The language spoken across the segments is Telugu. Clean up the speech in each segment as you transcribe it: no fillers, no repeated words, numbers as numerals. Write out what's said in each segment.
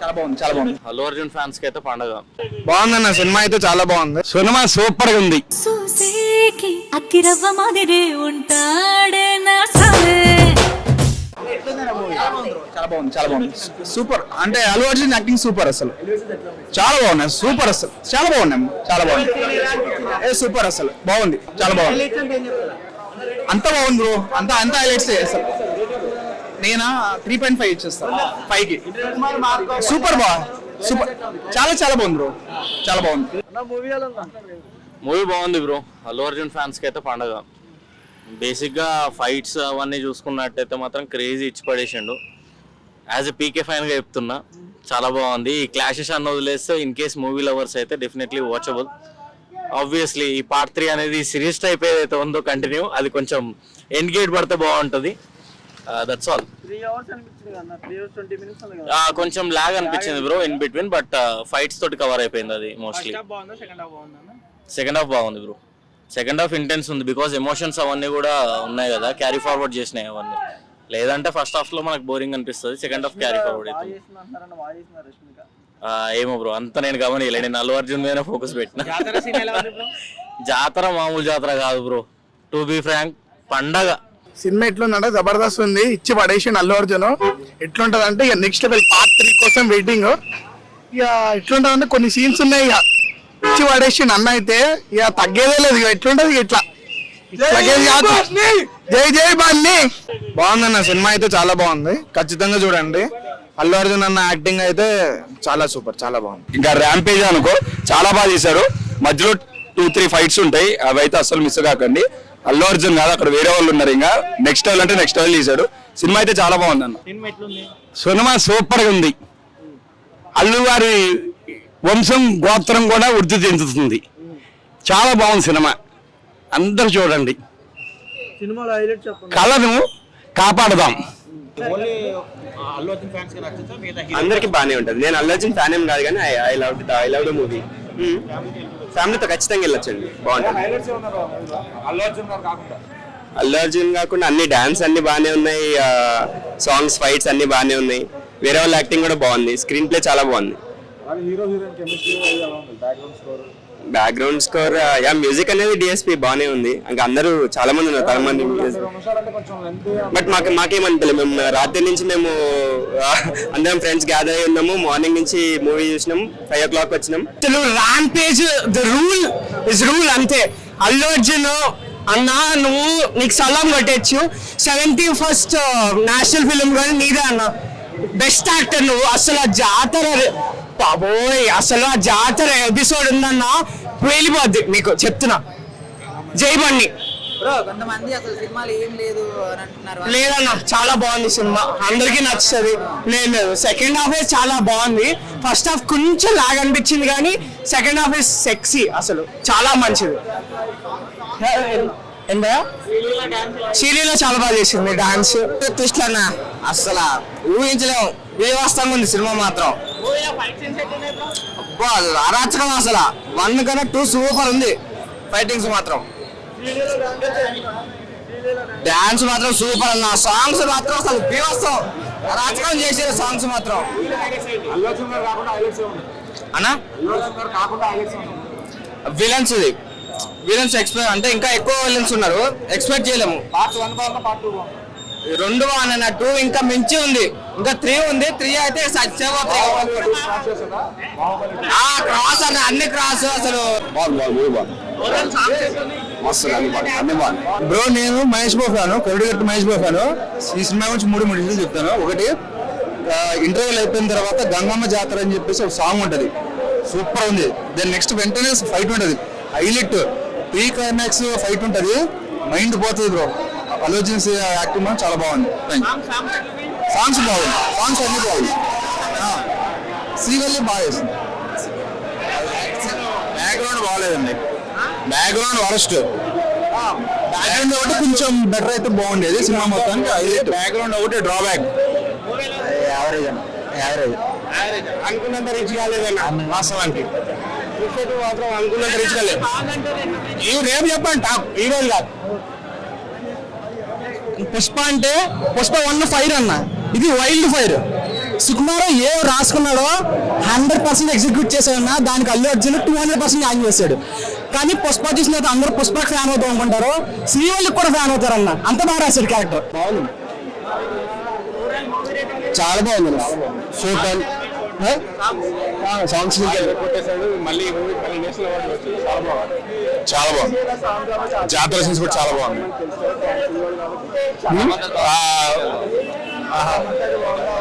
చాలా బాగుంది, చాలా బాగుంది. అల్లు అర్జున్ ఫ్యాన్స్ కి అయితే పండగ. బాగుందన్న సినిమా అయితే చాలా బాగుంది. సినిమా సూపర్ గా ఉంది. చాలా బాగుంది, చాలా బాగుంది. సూపర్ అంటే అల్లు అర్జున్ యాక్టింగ్ సూపర్, అసలు చాలా బాగున్నాయి. సూపర్ అసలు చాలా బాగున్నాయి, చాలా బాగుంది. సూపర్ అసలు బాగుంది, చాలా బాగుంది. అంత బాగుంది బ్రో, అంత హైలైట్స్ అసలు. నేను 3.5 ఇచ్చేస్తాను 5కి. సూపర్ సూపర్, చాలా చాలా బాగుంది బ్రో, చాలా బాగుంది. మూవీ బాగుంది బ్రో. అల్లు అర్జున్ ఫ్యాన్స్ కి అయితే పండగ. బేసిక్ గా ఫైట్స్ అవన్నీ చూసుకున్నట్టయితే మాత్రం క్రేజీ ఇచ్చి పడేసిండు. యాజ్ ఎ పీకే ఫ్యాన్ గా చెప్తున్నా, చాలా బాగుంది. ఈ క్లాషెస్ అన్న వదిలేస్తే ఇన్ కేస్ మూవీ లవర్స్ అయితే డెఫినెట్లీ వాచబుల్. ఆబ్వియస్లీ ఈ పార్ట్ 3 అనేది సిరీస్ టైప్ ఏదైతే ఉందో కంటిన్యూ, అది కొంచెం ఎండ్ గేట్ పడితే బాగుంటుంది. That's all. కొంచెం లాగ్ అనిపించింది bro in between, but fights తోటి కవర్ అయిపోయింది అది మోస్ట్లీ. సెకండ్ హాఫ్ బాగుంది బ్రో. సెకండ్ హాఫ్ ఇంటెన్స్ ఉంది, బికాస్ ఎమోషన్స్ అవన్నీ కూడా ఉన్నాయి కదా, క్యారీ ఫార్వర్డ్ చేసినాయి అవన్నీ. లేదంటే ఫస్ట్ హాఫ్ లో మనకు బోరింగ్ అనిపిస్తుంది, సెకండ్ హాఫ్ క్యారీ ఫార్వర్డ్ అవుతుంది. ఏమో బ్రో, అంత నేను గమనియలే. నేను అల్లు అర్జున్ మీద ఫోకస్ పెట్టిన. జాతర మామూలు జాతర కాదు బ్రో, టు బి ఫ్రాంక్, పండగ. సినిమా ఎట్లుందంటే జబర్దస్త్ ఉంది, ఇచ్చి పడేసిండు అల్లు అర్జున్. ఎట్లుంటది అంటే ఇక నెక్స్ట్ లెవెల్ పార్ట్ 3 కోసం వెయిటింగ్. ఇక ఎట్లుంటది అంటే కొన్ని సీన్స్ ఉన్నాయి, ఇక ఇచ్చి పడేసిండు అన్న. అయితే ఇక తగ్గేదే లేదు, ఇక ఎట్లుంటది ఇట్లా జై జై బన్నీ. బాగుందన్న సినిమా అయితే చాలా బాగుంది, ఖచ్చితంగా చూడండి. అల్లు అర్జున్ అన్న యాక్టింగ్ అయితే చాలా సూపర్, చాలా బాగుంది. ఇంకా ర్యాంపేజ్ అనుకో చాలా బాగా తీశారు. మధ్యలో 2-3 ఫైట్స్ ఉంటాయి, అవి అయితే అసలు మిస్ కాకండి. అల్లు అర్జున్ కాదు, అక్కడ వేరే వాళ్ళు ఉన్నారు. ఇంకా నెక్స్ట్ లెవెల్ అంటే నెక్స్ట్ లెవెల్ తీశాడు. సినిమా అయితే చాలా బాగుంది అన్న. సినిమా సూపర్ గా ఉంది. అల్లు గారి వంశం గోత్రం కూడా వృద్ధి చెందుతుంది. చాలా బాగుంది సినిమా, అందరు చూడండి. కళను కాపాడదాం. అందరికి బాగానే ఉంటుంది. నేను అల్లు అర్జున్ ఫ్యాన్ ఏం కాదు కానీ ఐ లవ్ ద మూవీ. ఫ్యామిలీతో ఖచ్చితంగా వెళ్ళొచ్చండి, బాగుంటుంది. అల్లు అర్జున్ కాకుండా అన్ని డాన్స్ అన్ని బాగానే ఉన్నాయి, సాంగ్స్ ఫైట్స్ అన్ని బాగానే ఉన్నాయి. వేరే వాళ్ళ యాక్టింగ్ కూడా బాగుంది, స్క్రీన్ ప్లే చాలా బాగుంది. బ్యాక్గ్రౌండ్ స్కోర్ మ్యూజిక్ అనేది డిఎస్పి బాగానే ఉంది. ఇంకా అందరూ చాలా మంది ఉన్నారు, చాలా మంది. బట్ మాకేమనిపించలేదు. మేము రాత్రి నుంచి మేము అందరం ఫ్రెండ్స్ గ్యాదర్ అయి ఉన్నాము. మార్నింగ్ నుంచి మూవీ చూసినాం, 5 o'clock వచ్చినాం. Rampage the rule is rule అంతే. అల్లు అర్జున్ అన్న, నువ్వు నీకు సలాం కొట్టచ్చు. 71st నేషనల్ ఫిలిం కానీ నీదే అన్న. బెస్ట్ యాక్టర్ నువ్వు. అసలు ఆ జాతర బాబోయ్, అసలు ఆ జాతర ఎపిసోడ్ ఉందన్న, వెళ్ళిపోద్ది మీకు చెప్తున్నా. జై బండి. లేదన్న, చాలా బాగుంది సినిమా, అందరికి నచ్చుతుంది. లేదు, సెకండ్ హాఫ్ చాలా బాగుంది. ఫస్ట్ హాఫ్ కొంచెం లాగ్ అనిపించింది, కానీ సెకండ్ హాఫ్ ఇస్ సెక్సీ, అసలు చాలా మంచిది. సీరియల్ చాలా బాగా చేసింది డాన్స్. ట్విస్ట్ అన్న అసలు ఊహించలేము, వ్యవస్థంగా ఉంది సినిమా మాత్రం. అరాచకం అసలు. 1 కన్నా 2 సూపర్ ఉంది. ఫైటింగ్స్ మాత్రం, డాన్స్ మాత్రం సూపర్ అన్న. సాంగ్స్ మాత్రం అసలు వ్యవస్థం, అరాచకం చేసే సాంగ్స్ మాత్రం అన్న. విలన్స్ ఎక్స్పెక్ట్ అంటే ఇంకా ఎక్కువ విలన్స్ ఉన్నారు, ఎక్స్పెక్ట్ చేయలేము. పార్ట్ 1 బాగుందా, పార్ట్ 2 బాగుందా? 2 బాగున్నాయి, 2 ఇంకా మించి ఉంది. ఇంకా 3 ఉంది. 3 అయితే క్రాస్ అన్న, అన్ని క్రాస్ అసలు. బ్రో నేను మహేష్ బాబు ఫ్యాను, కరుడుగట్టు మహేష్ బాబు ఫ్యాను. ఈ సినిమా గురించి 3 విషయాలు చెప్తాను. ఒకటి, ఇంటర్వ్యూలు అయిపోయిన తర్వాత గంగమ్మ జాతర అని చెప్పేసి ఒక సాంగ్ ఉంటది, సూపర్ ఉంది. దాని నెక్స్ట్ వెంటనే ఫైట్ ఉంటది, హైలైట్. ప్రీ క్లైమాక్స్ ఫైట్ ఉంటది, మైండ్ పోతుంది బ్రో. అల్లు అర్జున్ యాక్టింగ్ చాలా బాగుంది. సాంగ్స్ బాగుంది, సాంగ్స్ అన్ని బాగుంది. శ్రీవల్లి బాగా చేస్తుంది. బ్యాక్గ్రౌండ్ బాగాలేదండి, బ్యాక్గ్రౌండ్ వరస్ట్. బ్యాక్గ్రౌండ్ ఒకటి కొంచెం బెటర్ అయితే బాగుండేది సినిమా మొత్తానికి. బ్యాక్గ్రౌండ్ ఒకటి డ్రాబ్యాక్. యావరేజ్ అన్న, యావరేజ్. అనుకున్నంత రీచ్ కాలేదన్న వాస్తవానికి. మాత్రం అనుకున్నంత రీచ్ కాలేదు. ఇవి రేపు చెప్పండి టాప్ ఈ రోజు కాదు. పుష్ప అంటే పుష్ప 1 ఫైర్ అన్న, ఇది వైల్డ్ ఫైర్. సుకుమార్ ఏ రాసుకున్నాడో 100% ఎగ్జిక్యూట్ చేశాడన్న, దానికి అల్లు అర్జున్ 200% న్యాయం చేశాడు. కానీ పుష్ప చూసిన తర్వాత అందరూ పుష్ప ఫ్యాన్ అవుతాం అనుకుంటారు, శ్రీవల్లికి కూడా ఫ్యాన్ అవుతారన్న, అంత బాగా రాశాడు క్యారెక్టర్. బాగుంది, చాలా బాగుంది. సూపర్ సాంగ్స్ చాలా బాగుంది. జాతర సీన్స్ కూడా చాలా బాగుంది.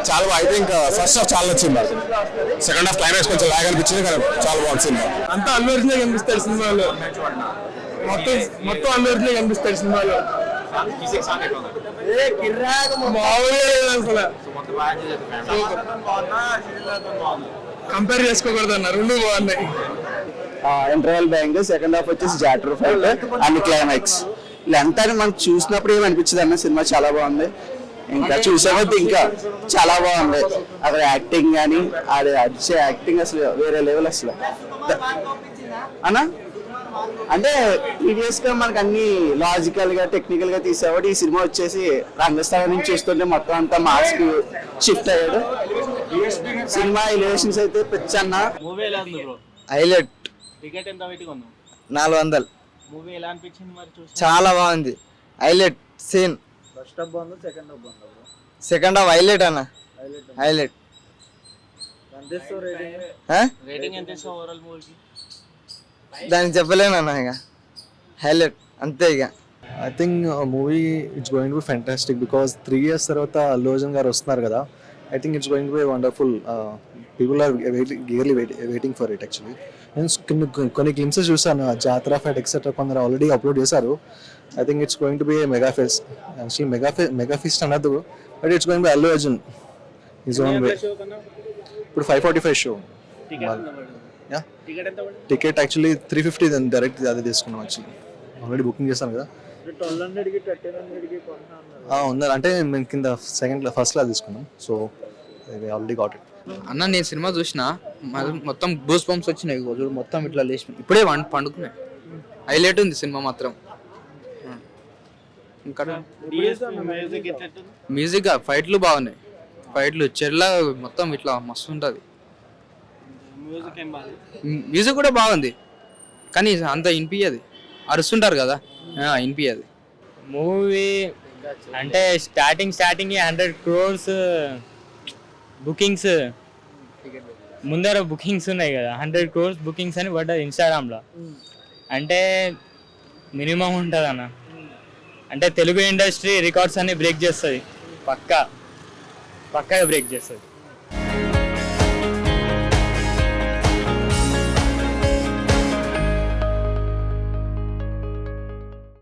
చాలా బాగా. అయితే ఇంకా ఫస్ట్ హాఫ్ చాలా నచ్చింది నాకు. సెకండ్ హాఫ్ క్లైమాక్స్ కొంచెం లాగ్ అనిపించింది కానీ చాలా బాగుంది సినిమా. అంతా అల్లు అర్జునే కనిపిస్తాడు సినిమాలో, మొత్తం అల్లు అర్జునే కనిపిస్తాడు సినిమాలో. కంపేర్ చేసుకోకూడదు అన్న, రెండు బాగున్నాయి. ఇంటర్వెల్ బ్యాంక్, సెకండ్ హాఫ్ వచ్చేసి జాటర్ ఫైట్ అండ్ క్లైమాక్స్. లెంత్ అని మనకు చూసినప్పుడు ఏమనిపించదు అన్న, సినిమా చాలా బాగుంది. ఇంకా చూసాకపోతే ఇంకా చాలా బాగుంది. అక్కడ యాక్టింగ్ కానీ అది అడిచే యాక్టింగ్ అసలు వేరే లెవెల్ అసలు అన్న. అంటే ప్రీవియస్ గా మనకు అన్ని లాజికల్ గా టెక్నికల్ గా తీసేవాడు, ఈ సినిమా వచ్చేసి రంగస్థలం నుంచి చూస్తుంటే మొత్తం అంతా మాస్ కి షిఫ్ట్ అయ్యాడు. సినిమా ఎలివేషన్స్ అయితే పిచ్చన్న హైలైట్. 400. మూవీ ఎలా అనిపించింది మరి చూసి? చాలా బాగుంది. Highlight scene. ఫస్ట్ హాఫ్ బాగుంది, సెకండ్ హాఫ్ బాగుంది. సెకండ్ హాఫ్ హైలైట్ అన్న, హైలైట్. రేటింగ్ ఎంత ఇస్తావు ఓవరాల్ మూవీకి? దానికి చెప్పలేను అన్న, ఇక హైలైట్ అంతే. ఇక I think movie it's going to be fantastic because 3 years తర్వాత అల్లు అర్జున్ గారు వస్తున్నారు కదా. I think it's going to be wonderful. People are eagerly waiting for it actually. నేను కొన్ని గ్లిమ్సెస్ చూసాను, జాతర ఫైట్ ఎక్సెట్రా కొందరు ఆల్రెడీ అప్లోడ్ చేశారు. I think it's going to be a mega fest. Actually mega fest అనద్దు, but it's going be Allu Arjun is own way. ఇప్పుడు 5:45 షో. టికెట్ యాక్చువల్లీ 350 డైరెక్ట్ అదే తీసుకున్నాం. యాక్చువల్లీ ఆల్రెడీ బుకింగ్ చేస్తాను కదా. ఉన్నారు అంటే మేము కింద ఫస్ట్ క్లాస్ తీసుకున్నాం. So already got it. అన్న నేను సినిమా చూసిన మొత్తం బూస్ బంప్స్ వచ్చినాయి, చూడు మొత్తం ఇట్లా లేచి ఇప్పుడే పండుకున్నాయి. హైలైట్ ఉంది సినిమా మాత్రం. ఇంకా మ్యూజిక్ ఫైట్లు బాగున్నాయి, ఫైట్లు చెర్ల మొత్తం ఇట్లా మస్తు ఉంటుంది. మ్యూజిక్ కూడా బాగుంది కానీ అంత వినిపించదు, అరుస్తుంటారు కదా వినిపించదు. మూవీ అంటే స్టార్టింగ్ 100 crores బుకింగ్స్, ముందర బుకింగ్స్ ఉన్నాయి కదా, 100 crores బుకింగ్స్ అని పడ్డది ఇన్స్టాగ్రామ్లో. అంటే మినిమం ఉంటుంది అన్న, అంటే తెలుగు ఇండస్ట్రీ రికార్డ్స్ అన్ని బ్రేక్ చేస్తుంది, పక్కా బ్రేక్ చేస్తుంది.